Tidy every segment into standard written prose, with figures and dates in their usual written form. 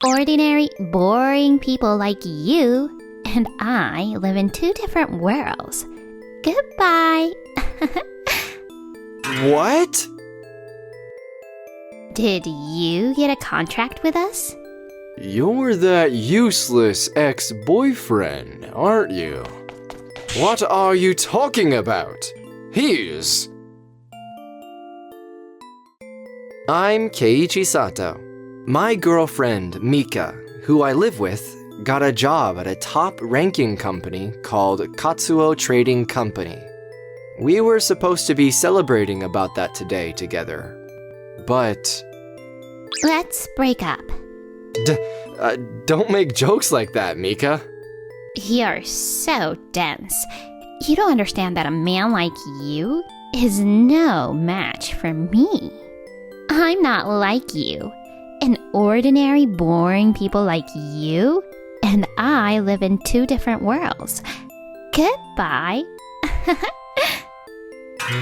Ordinary, boring people like you and I live in two different worlds. Goodbye. What? Did you get a contract with us? You're that useless ex-boyfriend, aren't you? What are you talking about? He's... I'm Keiichi Sato. My girlfriend, Mika, who I live with, got a job at a top-ranking company called Katsuo Trading Company. We were supposed to be celebrating about that today together. But... Let's break up. Don't make jokes like that, Mika. You're so dense. You don't understand that a man like you is no match for me. I'm not like you. An ordinary, boring people like you and I live in two different worlds. Goodbye.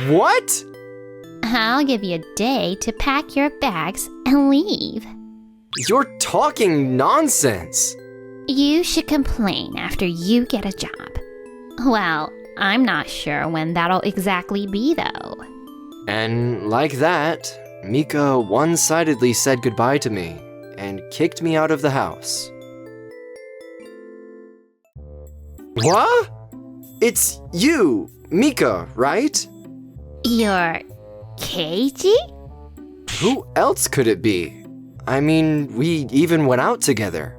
What? I'll give you a day to pack your bags and leave. You're talking nonsense. You should complain after you get a job. Well, I'm not sure when that'll exactly be, though. And like that, Mika one-sidedly said goodbye to me and kicked me out of the house. What? It's you, Mika, right? You're Keiji? Who else could it be? I mean, we even went out together.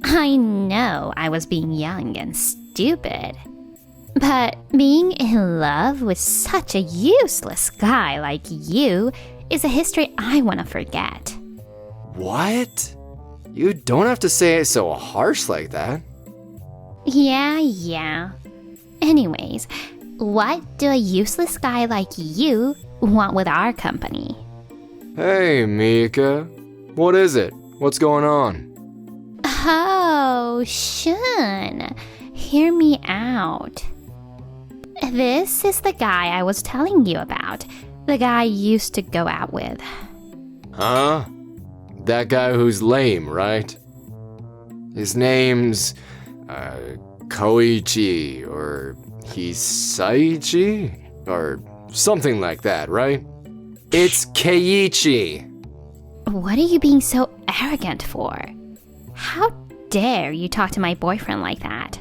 I know I was being young and stupid. But being in love with such a useless guy like you is a history I want to forget. What? You don't have to say it so harsh like that. Yeah. Anyways, what do a useless guy like you want with our company? Hey, Mika. What is it? What's going on? Oh, Shun, hear me out. This is the guy I was telling you about. The guy I used to go out with. Huh? That guy who's lame, right? His name's... Koichi, or Hisaichi? Or something like that, right? It's Keiichi. What are you being so arrogant for? How dare you talk to my boyfriend like that?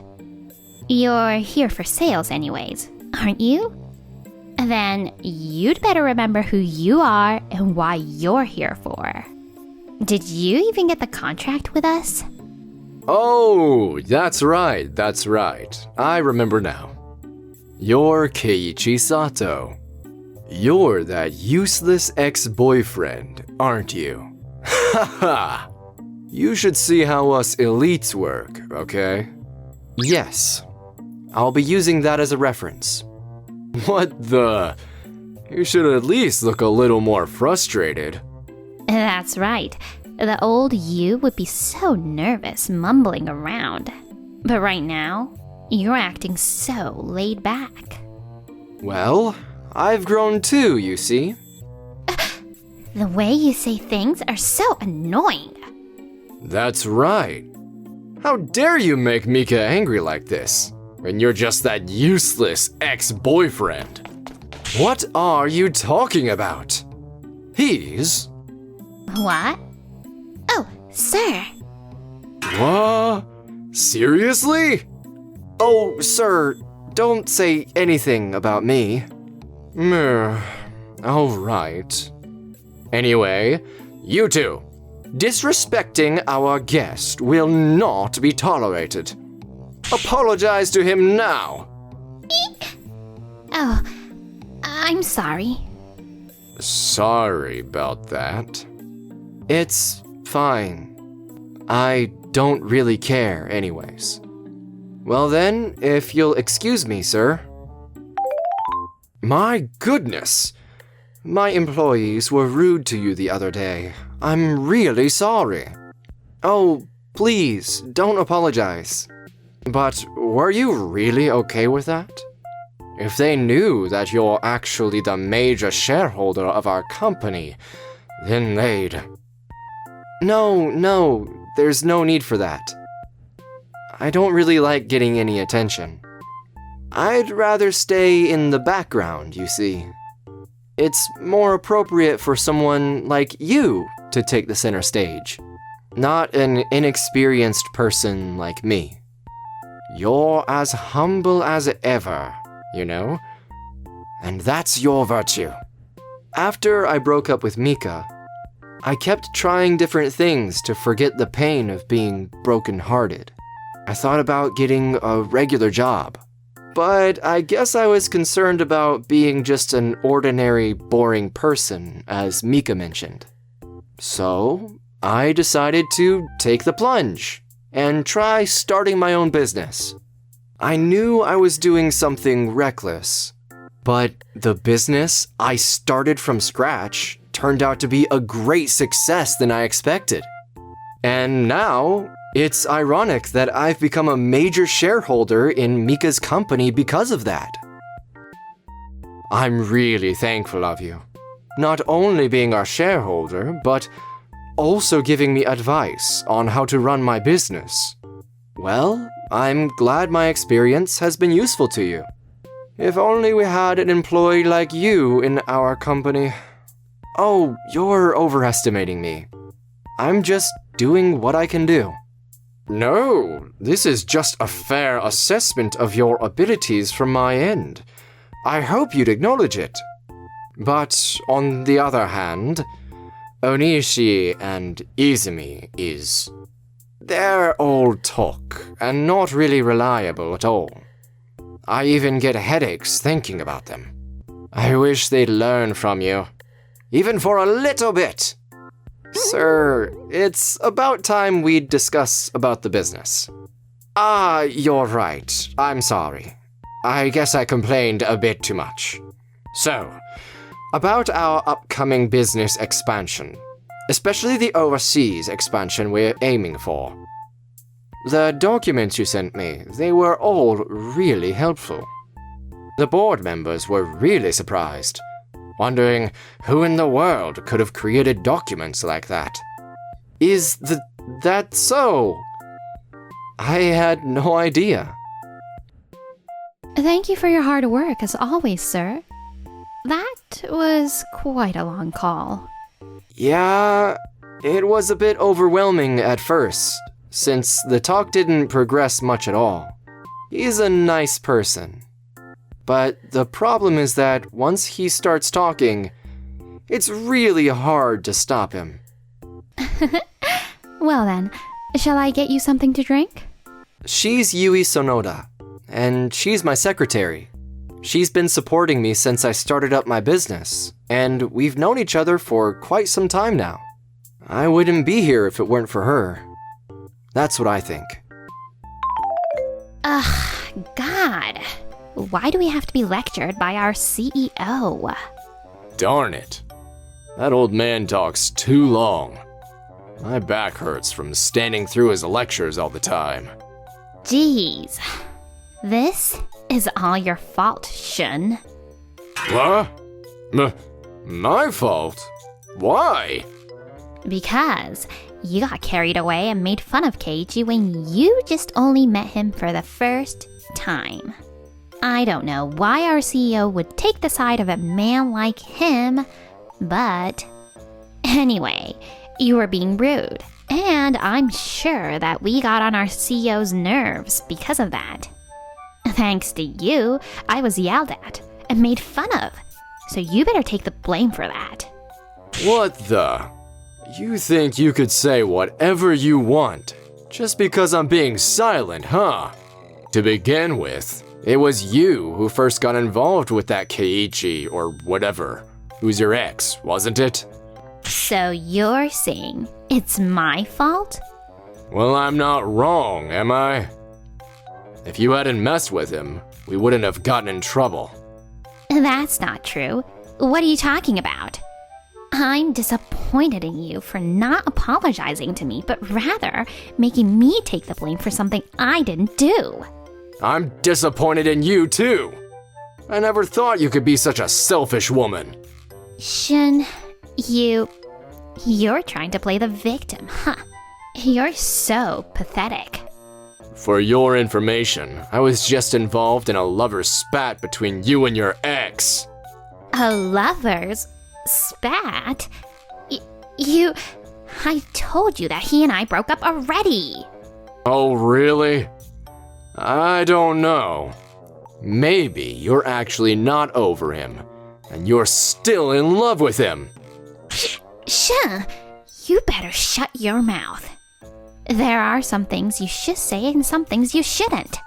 You're here for sales anyways, aren't you? Then you'd better remember who you are and why you're here for. Did you even get the contract with us? Oh, that's right. I remember now. You're Keiichi Sato. You're that useless ex-boyfriend, aren't you? Haha! You should see how us elites work, okay? Yes. I'll be using that as a reference. What the? You should at least look a little more frustrated. That's right. The old you would be so nervous mumbling around. But right now, you're acting so laid back. Well, I've grown too, you see. The way you say things are so annoying. That's right. How dare you make Mika angry like this, when you're just that useless ex-boyfriend? What are you talking about? He's... What? Oh, sir. What? Seriously? Oh, sir, don't say anything about me. All right. Anyway, you two. Disrespecting our guest will not be tolerated. Apologize to him now. Oh, I'm sorry. Sorry about that. It's fine. I don't really care anyways. Well then, if you'll excuse me, sir. My goodness! My employees were rude to you the other day. I'm really sorry. Oh, please, don't apologize. But were you really okay with that? If they knew that you're actually the major shareholder of our company, then they'd... No, there's no need for that. I don't really like getting any attention. I'd rather stay in the background, you see. It's more appropriate for someone like you to take the center stage, not an inexperienced person like me. You're as humble as ever, you know? And that's your virtue. After I broke up with Mika, I kept trying different things to forget the pain of being broken-hearted. I thought about getting a regular job, but I guess I was concerned about being just an ordinary, boring person, as Mika mentioned. So, I decided to take the plunge and try starting my own business. I knew I was doing something reckless, but the business I started from scratch turned out to be a great success than I expected. And now, it's ironic that I've become a major shareholder in Mika's company because of that. I'm really thankful of you, not only being our shareholder, but also giving me advice on how to run my business. Well, I'm glad my experience has been useful to you. If only we had an employee like you in our company. Oh, you're overestimating me. I'm just doing what I can do. No, this is just a fair assessment of your abilities from my end. I hope you'd acknowledge it. But on the other hand, Onishi and Izumi is... They're all talk, and not really reliable at all. I even get headaches thinking about them. I wish they'd learn from you, even for a little bit. Sir, it's about time we'd discuss about the business. You're right. I'm sorry. I guess I complained a bit too much. So, about our upcoming business expansion, especially the overseas expansion we're aiming for. The documents you sent me, they were all really helpful. The board members were really surprised, wondering who in the world could have created documents like that. Is that so? I had no idea. Thank you for your hard work, as always, sir. That was quite a long call. Yeah, it was a bit overwhelming at first, since the talk didn't progress much at all. He's a nice person. But the problem is that once he starts talking, it's really hard to stop him. Well then, shall I get you something to drink? She's Yui Sonoda, and she's my secretary. She's been supporting me since I started up my business, and we've known each other for quite some time now. I wouldn't be here if it weren't for her. That's what I think. Ugh, God. Why do we have to be lectured by our CEO? Darn it. That old man talks too long. My back hurts from standing through his lectures all the time. Jeez. This is all your fault, Shun. What? My fault? Why? Because you got carried away and made fun of Keiichi when you just only met him for the first time. I don't know why our CEO would take the side of a man like him, but... Anyway, you were being rude, and I'm sure that we got on our CEO's nerves because of that. Thanks to you, I was yelled at and made fun of, so you better take the blame for that. What the? You think you could say whatever you want, just because I'm being silent, huh? To begin with, it was you who first got involved with that Keiichi or whatever, who's your ex, wasn't it? So you're saying it's my fault? Well, I'm not wrong, am I? If you hadn't messed with him, we wouldn't have gotten in trouble. That's not true. What are you talking about? I'm disappointed in you for not apologizing to me, but rather making me take the blame for something I didn't do. I'm disappointed in you, too. I never thought you could be such a selfish woman. Shun, you... You're trying to play the victim, huh? You're so pathetic. For your information, I was just involved in a lover's spat between you and your ex. A lover's spat? I told you that he and I broke up already. Oh, really? I don't know. Maybe you're actually not over him, and you're still in love with him. Shen, you better shut your mouth. There are some things you should say and some things you shouldn't.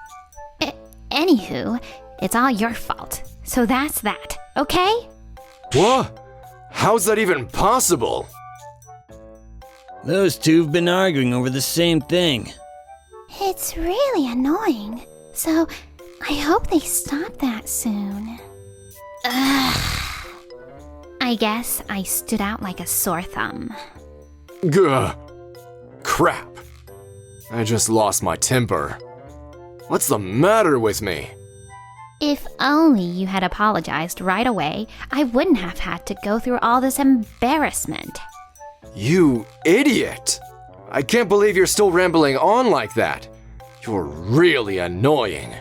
Anywho, it's all your fault. So that's that, okay? What? How's that even possible? Those two have been arguing over the same thing. It's really annoying. So I hope they stop that soon. Ugh. I guess I stood out like a sore thumb. Gah. Crap. I just lost my temper. What's the matter with me? If only you had apologized right away, I wouldn't have had to go through all this embarrassment. You idiot! I can't believe you're still rambling on like that. You're really annoying.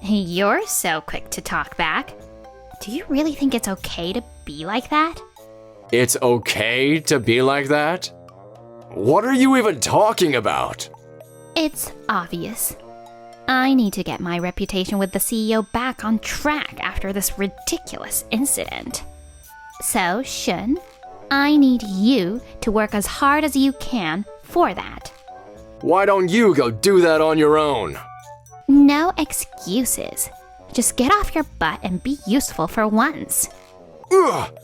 You're so quick to talk back. Do you really think it's okay to be like that? It's okay to be like that? What are you even talking about? It's obvious. I need to get my reputation with the CEO back on track after this ridiculous incident. So, Shun, I need you to work as hard as you can for that. Why don't you go do that on your own? No excuses. Just get off your butt and be useful for once. Ugh!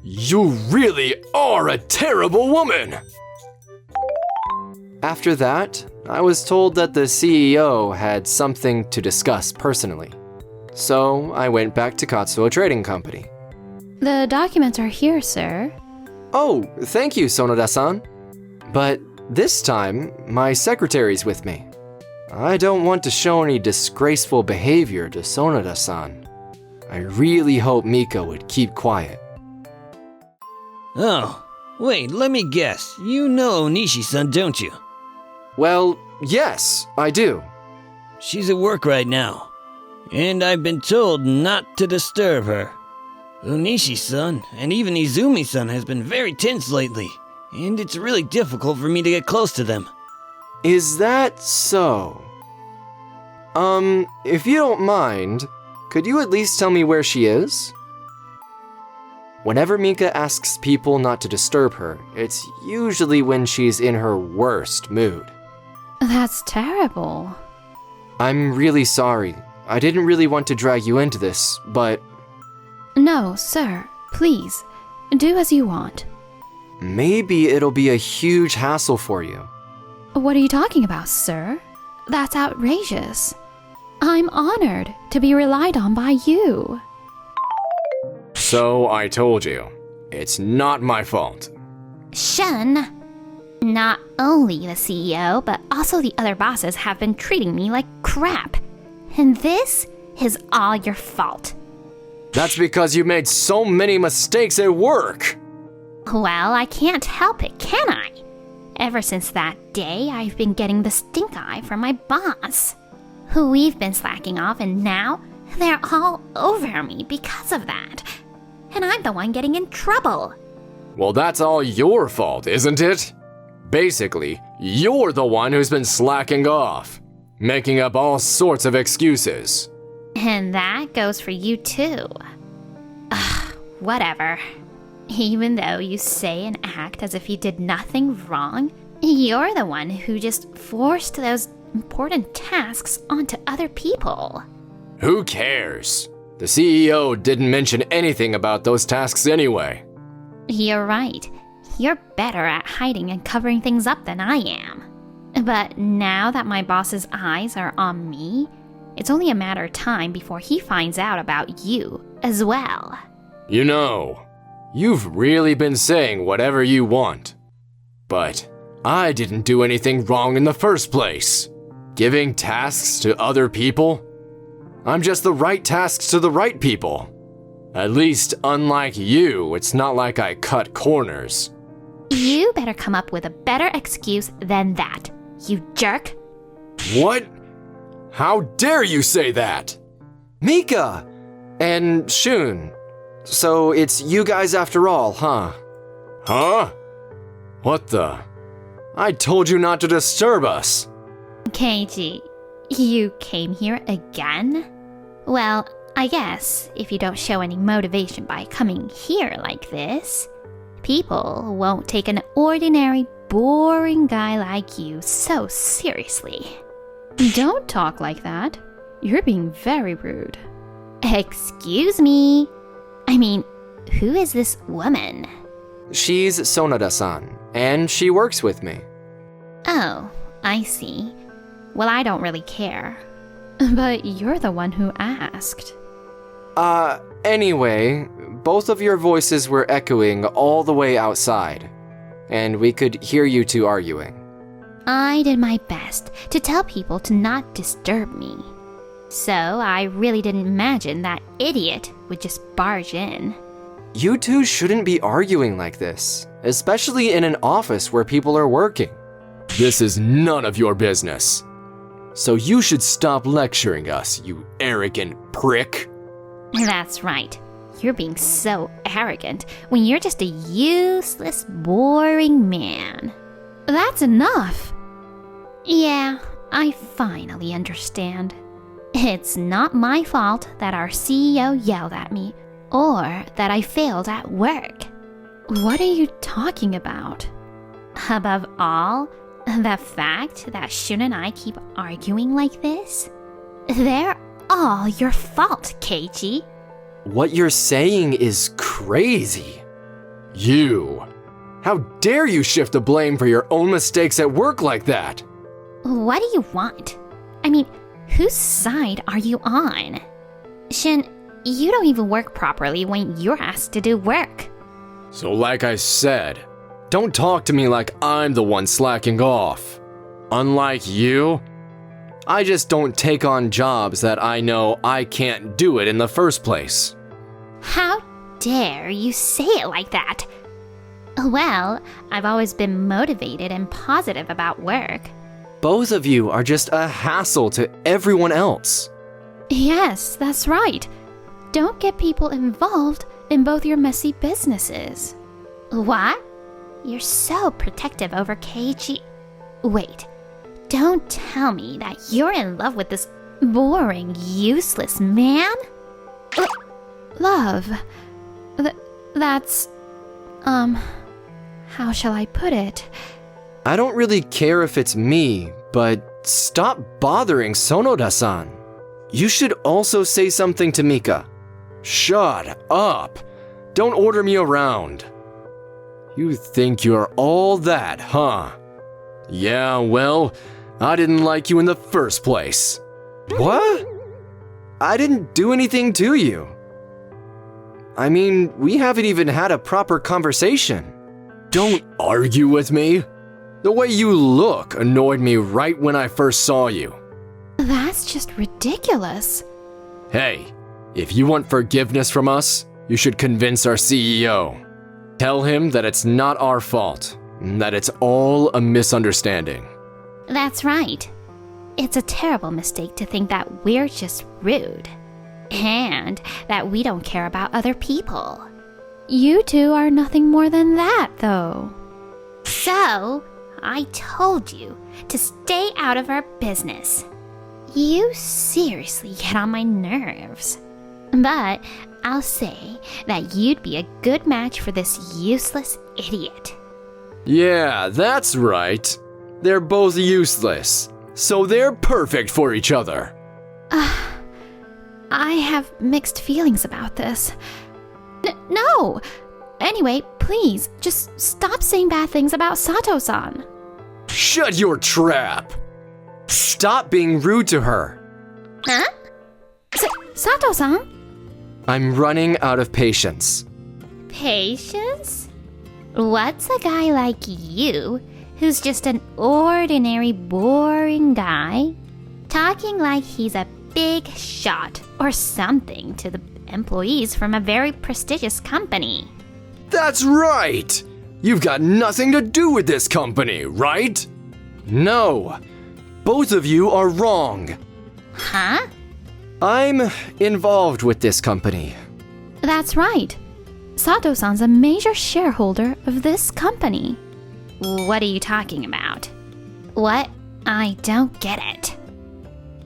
You really are a terrible woman! After that, I was told that the CEO had something to discuss personally. So I went back to Katsuo Trading Company. The documents are here, sir. Oh, thank you, Sonoda-san. But this time, my secretary's with me. I don't want to show any disgraceful behavior to Sonoda-san. I really hope Mika would keep quiet. Oh, wait, let me guess. You know Onishi-san, don't you? Well, yes, I do. She's at work right now, and I've been told not to disturb her. Onishi-san and even Izumi-san has been very tense lately, and it's really difficult for me to get close to them. Is that so? If you don't mind, could you at least tell me where she is? Whenever Mika asks people not to disturb her, it's usually when she's in her worst mood. That's terrible. I'm really sorry. I didn't really want to drag you into this, but... No, sir. Please, do as you want. Maybe it'll be a huge hassle for you. What are you talking about, sir? That's outrageous. I'm honored to be relied on by you. So I told you, it's not my fault. Shun, not only the CEO, but also the other bosses have been treating me like crap. And this is all your fault. That's because you made so many mistakes at work. Well, I can't help it, can I? Ever since that day, I've been getting the stink eye from my boss. We've been slacking off, and now they're all over me because of that. And I'm the one getting in trouble. Well, that's all your fault, isn't it? Basically, you're the one who's been slacking off, making up all sorts of excuses. And that goes for you too. Ugh, whatever. Even though you say and act as if you did nothing wrong, you're the one who just forced those important tasks onto other people. Who cares? The CEO didn't mention anything about those tasks anyway. You're right. You're better at hiding and covering things up than I am. But now that my boss's eyes are on me, it's only a matter of time before he finds out about you as well. You know, you've really been saying whatever you want. But I didn't do anything wrong in the first place. Giving tasks to other people? I'm just the right tasks to the right people. At least, unlike you, it's not like I cut corners. You better come up with a better excuse than that, you jerk. What? How dare you say that? Mika! And Shun. So it's you guys after all, huh? Huh? What the? I told you not to disturb us. Keiji, you came here again? Well, I guess if you don't show any motivation by coming here like this, people won't take an ordinary, boring guy like you so seriously. Don't talk like that. You're being very rude. Excuse me. I mean, who is this woman? She's Sonoda-san, and she works with me. Oh, I see. Well, I don't really care. But you're the one who asked. Anyway, both of your voices were echoing all the way outside, and we could hear you two arguing. I did my best to tell people to not disturb me. So I really didn't imagine that idiot would just barge in. You two shouldn't be arguing like this, especially in an office where people are working. This is none of your business. So you should stop lecturing us, you arrogant prick. That's right. You're being so arrogant when you're just a useless, boring man. That's enough. Yeah, I finally understand. It's not my fault that our CEO yelled at me or that I failed at work. What are you talking about? Above all, the fact that Shun and I keep arguing like this? They're all your fault, Keiji. What you're saying is crazy. You. How dare you shift the blame for your own mistakes at work like that? What do you want? I mean, whose side are you on? Shin, you don't even work properly when you're asked to do work. So like I said, don't talk to me like I'm the one slacking off. Unlike you, I just don't take on jobs that I know I can't do it in the first place. How dare you say it like that? Well, I've always been motivated and positive about work. Both of you are just a hassle to everyone else. Yes, that's right. Don't get people involved in both your messy businesses. What? You're so protective over Keiji. Wait, don't tell me that you're in love with this boring, useless man? Love. That's... how shall I put it? I don't really care if it's me, but stop bothering Sonoda-san. You should also say something to Mika. Shut up. Don't order me around. You think you're all that, huh? Yeah, well, I didn't like you in the first place. What? I didn't do anything to you. I mean, we haven't even had a proper conversation. Don't argue with me. The way you look annoyed me right when I first saw you. That's just ridiculous. Hey, if you want forgiveness from us, you should convince our CEO. Tell him that it's not our fault, and that it's all a misunderstanding. That's right. It's a terrible mistake to think that we're just rude. And that we don't care about other people. You two are nothing more than that, though. So, I told you to stay out of our business. You seriously get on my nerves. But I'll say that you'd be a good match for this useless idiot. Yeah, that's right. They're both useless, so they're perfect for each other. I have mixed feelings about this. No! Anyway, please, just stop saying bad things about Sato-san. Shut your trap! Stop being rude to her. Huh? Sato-san? I'm running out of patience. Patience? What's a guy like you, who's just an ordinary, boring guy, talking like he's a big shot or something to the employees from a very prestigious company? That's right! You've got nothing to do with this company, right? No. Both of you are wrong. Huh? I'm involved with this company. That's right. Sato-san's a major shareholder of this company. What are you talking about? What? I don't get it.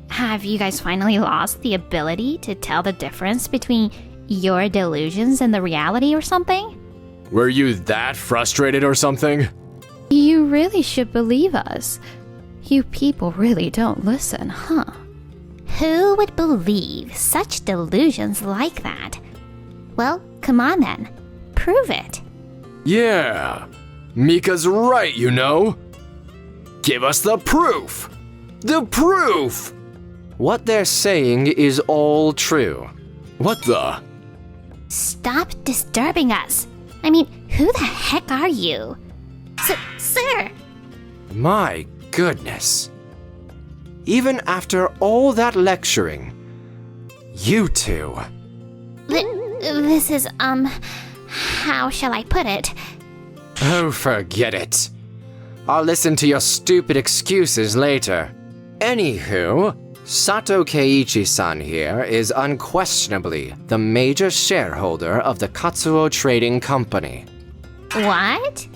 Have you guys finally lost the ability to tell the difference between your delusions and the reality or something? Were you that frustrated or something? You really should believe us. You people really don't listen, huh? Who would believe such delusions like that? Well, come on then. Prove it. Yeah. Mika's right, you know. Give us the proof. The proof! What they're saying is all true. What the? Stop disturbing us. I mean, who the heck are you? Sir! My goodness. Even after all that lecturing, you two. This is, how shall I put it? Oh, forget it. I'll listen to your stupid excuses later. Anywho, Sato Keiichi-san here is unquestionably the major shareholder of the Katsuo Trading Company. What?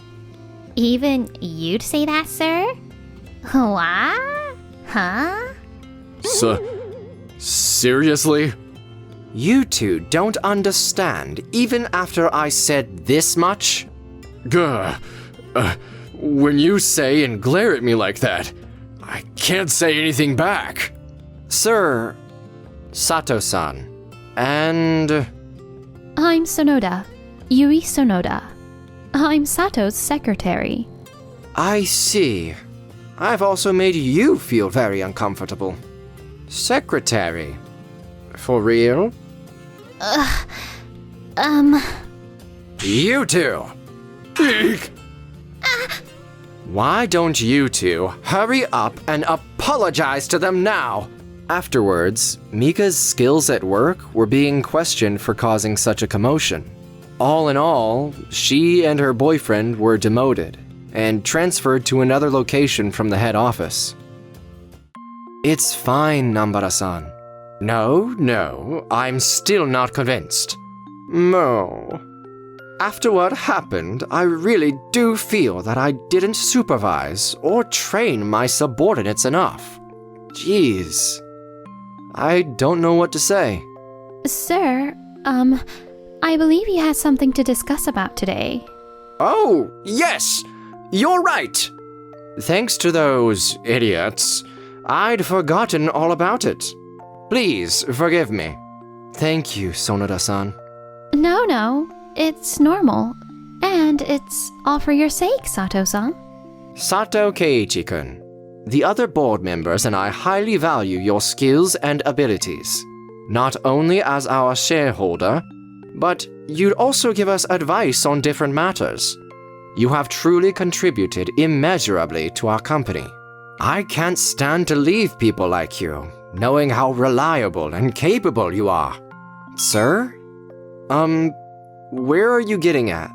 Even you'd say that, sir? What? Huh? Seriously? You two don't understand even after I said this much? When you say and glare at me like that, I can't say anything back. Sir, Sato-san, and... I'm Sonoda, Yui Sonoda. I'm Sato's secretary. I see. I've also made you feel very uncomfortable. Secretary? For real? You two! Eek! Why don't you two hurry up and apologize to them now? Afterwards, Mika's skills at work were being questioned for causing such a commotion. All in all, she and her boyfriend were demoted and transferred to another location from the head office. It's fine, Nambara-san. No, I'm still not convinced. No. After what happened, I really do feel that I didn't supervise or train my subordinates enough. Jeez. I don't know what to say. Sir, I believe he has something to discuss about today. Oh, yes! You're right! Thanks to those idiots, I'd forgotten all about it. Please forgive me. Thank you, Sonoda-san. No, it's normal. And it's all for your sake, Sato-san. Sato Keiichi-kun, the other board members and I highly value your skills and abilities. Not only as our shareholder, but you'd also give us advice on different matters. You have truly contributed immeasurably to our company. I can't stand to leave people like you, knowing how reliable and capable you are. Sir? Where are you getting at?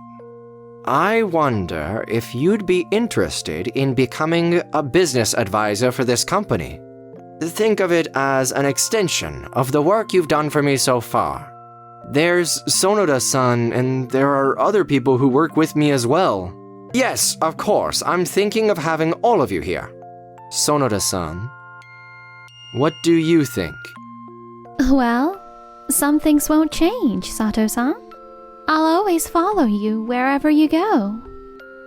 I wonder if you'd be interested in becoming a business advisor for this company. Think of it as an extension of the work you've done for me so far. There's Sonoda-san, and there are other people who work with me as well. Yes, of course, I'm thinking of having all of you here. Sonoda-san, what do you think? Well, some things won't change, Sato-san. I'll always follow you wherever you go.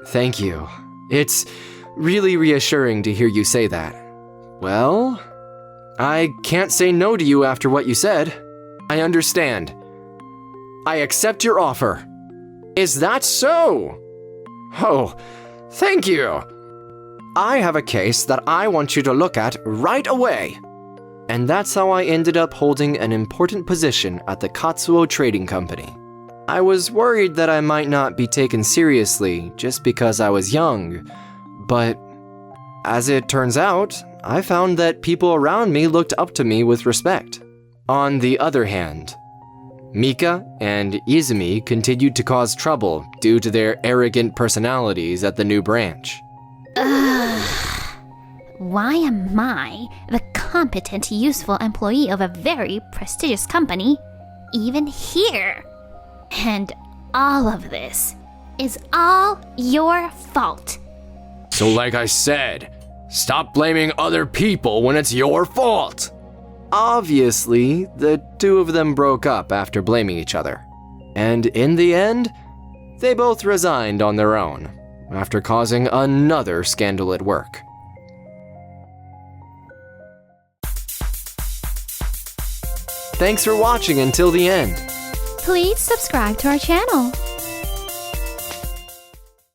Thank you. It's really reassuring to hear you say that. Well, I can't say no to you after what you said. I understand. I accept your offer. Is that so? Oh, thank you. I have a case that I want you to look at right away. And that's how I ended up holding an important position at the Katsuo Trading Company. I was worried that I might not be taken seriously just because I was young, but as it turns out, I found that people around me looked up to me with respect. On the other hand, Mika and Izumi continued to cause trouble due to their arrogant personalities at the new branch. Why am I, the competent, useful employee of a very prestigious company, even here? And all of this is all your fault. So like I said, stop blaming other people when it's your fault. Obviously, the two of them broke up after blaming each other. And in the end, they both resigned on their own after causing another scandal at work. Thanks for watching until the end. Please subscribe to our channel.